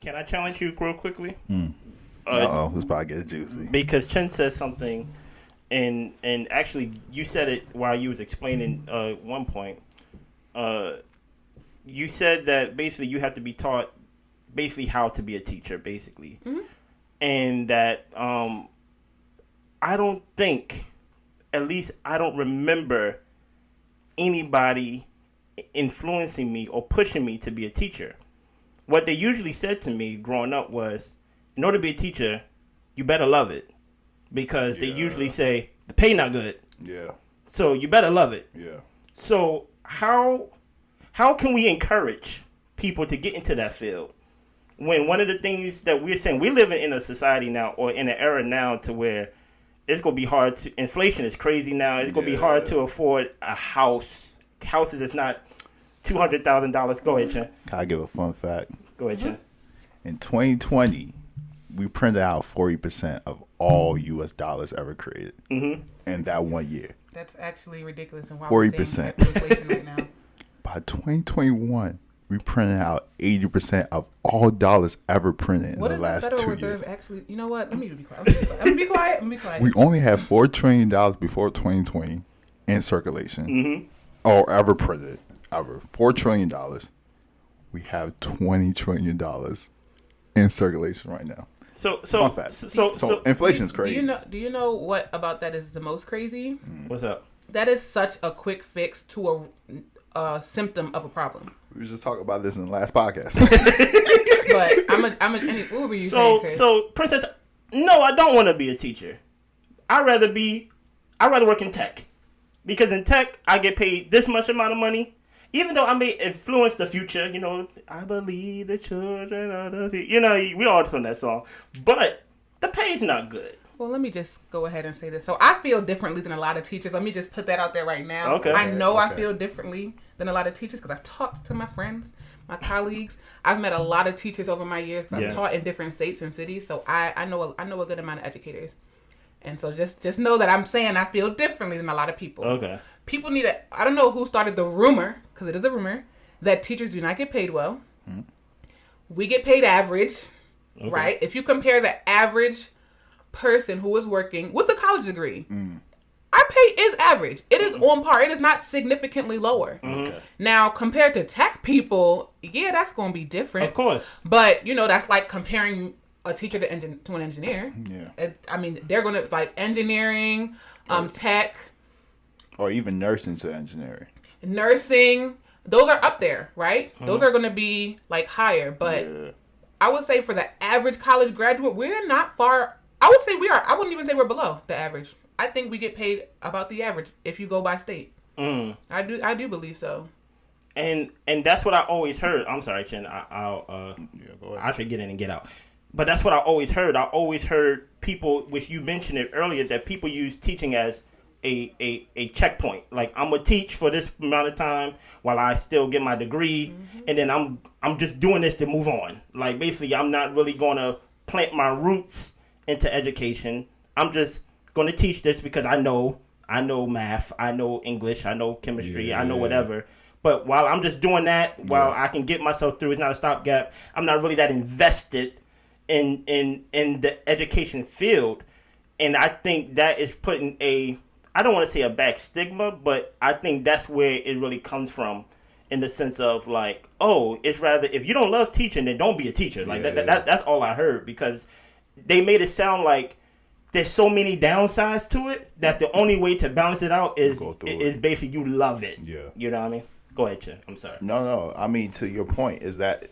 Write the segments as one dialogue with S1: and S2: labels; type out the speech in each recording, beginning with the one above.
S1: Can I challenge you real quickly?
S2: This probably gets juicy.
S1: Because Chen says something, and actually you said it while you was explaining one point. You said that basically you have to be taught basically how to be a teacher, basically. Mm-hmm. And that I don't think, at least I don't remember anybody influencing me or pushing me to be a teacher. What they usually said to me growing up was, in order to be a teacher, you better love it. Because they usually say, the pay not good.
S2: Yeah.
S1: So you better love it.
S2: Yeah.
S1: So how can we encourage people to get into that field? When one of the things that we're saying, we're living in a society now, or in an era now, to where it's going to be hard to, inflation is crazy now. It's going to be hard to afford a house. Houses is not $200,000. Go ahead, Chen.
S2: Can I give a fun fact?
S1: Go ahead, Chen.
S2: In 2020, we printed out 40% of all U.S. dollars ever created in that 1 year.
S3: That's actually ridiculous. And why
S2: 40%.
S3: Inflation right now.
S2: By 2021, we printed out 80% of all dollars ever printed in the last 2 years.
S3: What is the Federal Reserve actually? You know what? Let me be quiet. I'm gonna be quiet.
S2: We only had $4 trillion before 2020 in circulation, or ever printed, ever. $4 trillion. We have $20 trillion in circulation right now.
S1: So
S2: inflation is crazy.
S3: Do you know what about that is the most crazy?
S1: What's up?
S3: That is such a quick fix to a symptom of a problem.
S2: We were just talking about this in the last podcast.
S3: But what were you saying, Chris?
S1: So, Princess, no, I don't want to be a teacher. I'd rather work in tech. Because in tech, I get paid this much amount of money. Even though I may influence the future, I believe the children of the future. We all sing that song. But the pay's not good.
S3: Well, let me just go ahead and say this. So I feel differently than a lot of teachers. Let me just put that out there right now.
S1: Okay.
S3: I feel differently than a lot of teachers because I've talked to my friends, my colleagues. I've met a lot of teachers over my years. I've taught in different states and cities, so I know a good amount of educators. And so just know that I'm saying I feel differently than a lot of people.
S1: Okay.
S3: People need I don't know who started the rumor, because it is a rumor, that teachers do not get paid well. Mm-hmm. We get paid average, right? If you compare the average person who is working with a college degree, our pay is average. It is on par. It is not significantly lower. Okay. Now, compared to tech people, that's going to be different.
S1: Of course.
S3: But, that's like comparing a teacher to an engineer. Yeah. They're going to, like, engineering, tech.
S2: Or even nursing to engineering.
S3: Nursing, those are up there, right? Those are going to be, like, higher. But I would say for the average college graduate, we're not far. I would say we are. I wouldn't even say we're below the average. I think we get paid about the average if you go by state. I do believe so.
S1: And that's what I always heard. I'm sorry, Chen. Go ahead. I should get in and get out. But that's what I always heard. I always heard people, which you mentioned it earlier, that people use teaching as a checkpoint. Like, I'm gonna teach for this amount of time while I still get my degree, and then I'm just doing this to move on. Like, basically, I'm not really gonna plant my roots into education. I'm just going to teach this because I know math, I know English, I know chemistry, I know whatever. But while I'm just doing that, while I can get myself through, it's not a stopgap. I'm not really that invested in the education field, and I think that is putting I don't want to say a back stigma, but I think that's where it really comes from, in the sense of like, it's rather, if you don't love teaching, then don't be a teacher. Like that's all I heard, because they made it sound like there's so many downsides to it that the only way to balance it out is basically you love it. Yeah. You know what I mean? Go ahead, Chen. I'm sorry.
S2: No. I mean, to your point, is that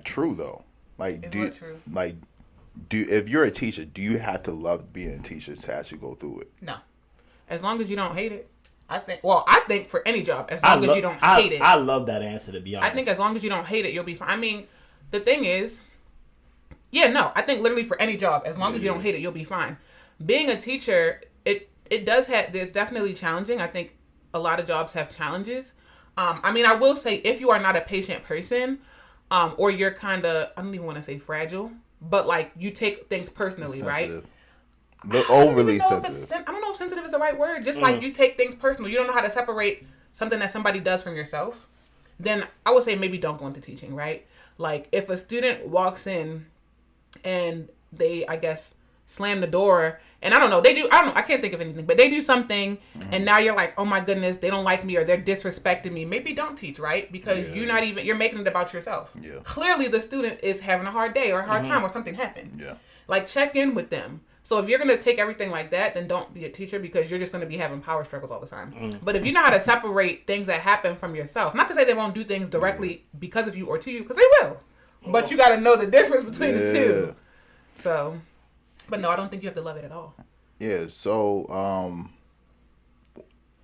S2: true though? Like,
S3: true.
S2: Like, if you're a teacher, do you have to love being a teacher to actually go through it?
S3: No. As long as you don't hate it. I think for any job, as long as you don't hate it.
S1: I love that answer, to be honest.
S3: I think as long as you don't hate it, you'll be fine. I mean, the thing is, I think literally for any job, as long as you don't hate it, you'll be fine. Being a teacher, there's definitely challenging. I think a lot of jobs have challenges. I will say, if you are not a patient person, or you're kind of, I don't even want to say fragile, but like you take things personally,
S2: sensitive.
S3: Right?
S2: But overly sensitive.
S3: I don't know if sensitive is the right word. Just like you take things personal. You don't know how to separate something that somebody does from yourself. Then I would say maybe don't go into teaching, right? Like, if a student walks in and they, I guess, slam the door, and I don't know, I can't think of anything, but they do something, and now you're like, oh my goodness, they don't like me, or they're disrespecting me. Maybe don't teach, right? Because you're making it about yourself.
S2: Yeah.
S3: Clearly the student is having a hard day or a hard time, or something happened.
S2: Yeah.
S3: Like, check in with them. So if you're going to take everything like that, then don't be a teacher, because you're just going to be having power struggles all the time. But if you know how to separate things that happen from yourself, not to say they won't do things directly because of you or to you, because they will. But you got to know the difference between the two. So, but no, I don't think you have to love it at all.
S2: Yeah, so,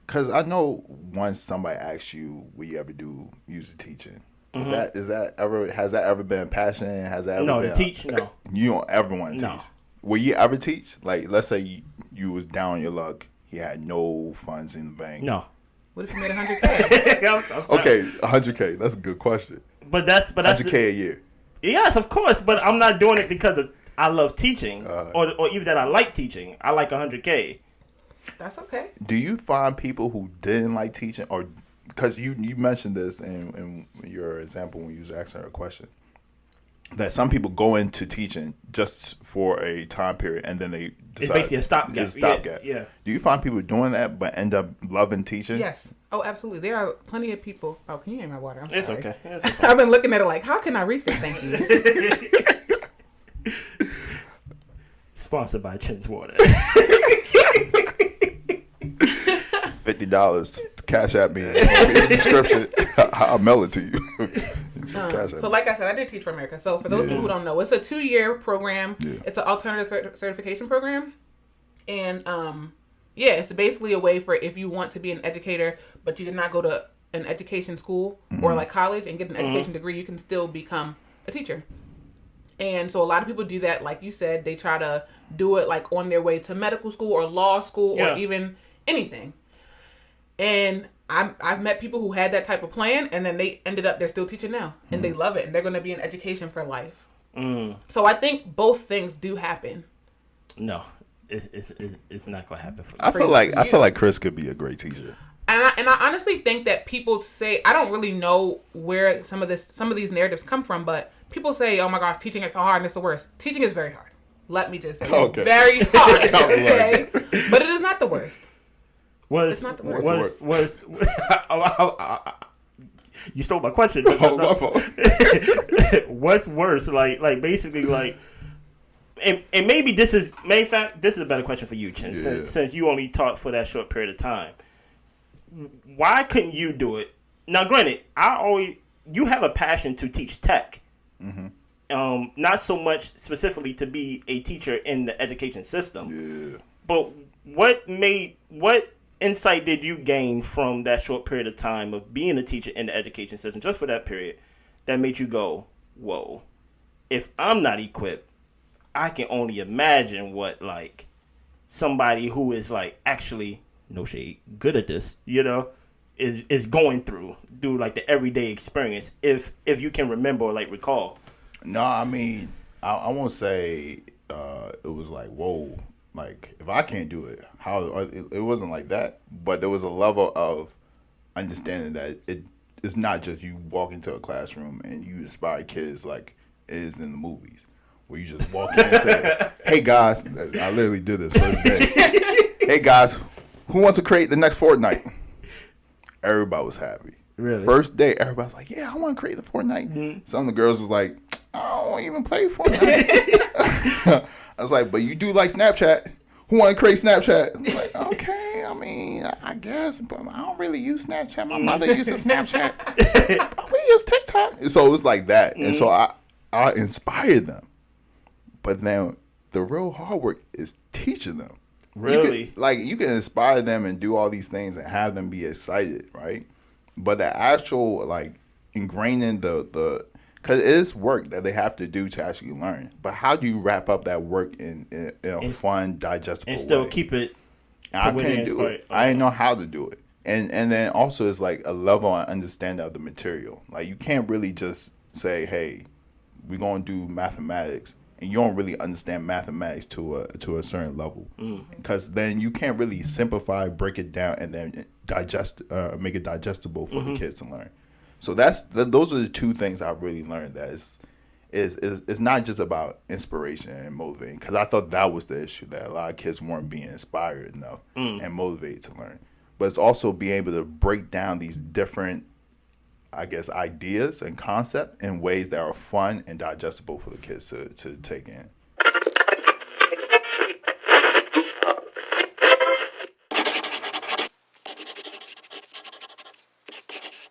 S2: because I know once somebody asks you, will you ever do music teaching? Has that ever been a passion? Has that ever been
S1: to teach? No.
S2: You don't ever want to teach? Will you ever teach? Like, let's say you was down on your luck. You had no funds in the bank.
S1: No.
S3: What if you made $100K?
S2: Okay, $100K. That's a good question.
S1: But that's
S2: $100K a year.
S1: Yes, of course. But I'm not doing it because I love teaching, or even that I like teaching. I like $100K.
S3: That's okay.
S2: Do you find people who didn't like teaching, or because you mentioned this in your example when you was asking her a question, that some people go into teaching just for a time period and then they decide
S1: it's basically a stopgap.
S2: It's a stopgap.
S1: Yeah.
S2: Do you find people doing that but end up loving teaching?
S3: Yes. Oh, absolutely. There are plenty of people. Oh, can you hear my water? I'm sorry.
S1: It's okay.
S3: I've been looking at it like, how can I reach this? Thank you.
S1: Sponsored by Chin's Water.
S2: $50. Cash at me in the description. I'll mail it to you. Just cash at me.
S3: So like I said, I did Teach for America. So for those people who don't know, it's a 2-year program.
S2: Yeah.
S3: It's an alternative certification program. And it's basically a way for if you want to be an educator, but you did not go to an education school or like college and get an education degree, you can still become a teacher. And so a lot of people do that. Like you said, they try to do it like on their way to medical school or law school or even anything. And I've met people who had that type of plan, and then they're still teaching now, and they love it, and they're going to be in education for life. So I think both things do happen.
S1: No, it's not going to happen for me.
S2: I feel like Chris could be a great teacher.
S3: And I honestly think that people say, I don't really know where some of these narratives come from, but people say, oh my gosh, teaching is so hard and it's the worst. Teaching is very hard. Let me just say, it's very hard. Okay, but it is not the worst. It's not the worst.
S1: You stole my question.
S2: My fault.
S1: What's worse? Like basically like, and maybe this is a better question for you, Chin, since you only taught for that short period of time. Why couldn't you do it? Now, granted, you have a passion to teach tech. Not so much specifically to be a teacher in the education system. Yeah. But what insight did you gain from that short period of time of being a teacher in the education system, just for that period, that made you go, whoa, if I'm not equipped, I can only imagine what like somebody who is like actually, no shade, good at this, is going through like the everyday experience, if you can remember or like recall.
S2: No, I mean, I won't say it was like, whoa, like if I can't do it, how? It wasn't like that, but there was a level of understanding that it's not just you walk into a classroom and you inspire kids like it is in the movies, where you just walk in and say, hey guys, I literally did this first day. Hey guys, who wants to create the next Fortnite? Everybody was happy.
S1: Really?
S2: First day, everybody's like, yeah, I want to create the Fortnite. Mm-hmm. Some of the girls was like, I don't even play Fortnite. I was like, but you do like Snapchat. Who want to create Snapchat? I was like, okay, I mean, I guess, but I don't really use Snapchat. My mother uses Snapchat. But we use TikTok. So it was like that. Mm-hmm. And so I inspired them. But then the real hard work is teaching them.
S1: Really?
S2: You can inspire them and do all these things and have them be excited, right? But the actual, ingraining the because it is work that they have to do to actually learn. But how do you wrap up that work in a fun, digestible way?
S1: And still keep it.
S2: I can't do it. I didn't know how to do it. And then also it's like a level of understanding of the material. Like you can't really just say, hey, we're going to do mathematics. And you don't really understand mathematics to a certain level. Because then you can't really simplify, break it down, and then make it digestible for the kids to learn. So those are the two things I really learned. That is not just about inspiration and motivating, because I thought that was the issue, that a lot of kids weren't being inspired enough and motivated to learn. But it's also being able to break down these different, I guess, ideas and concepts in ways that are fun and digestible for the kids to take in.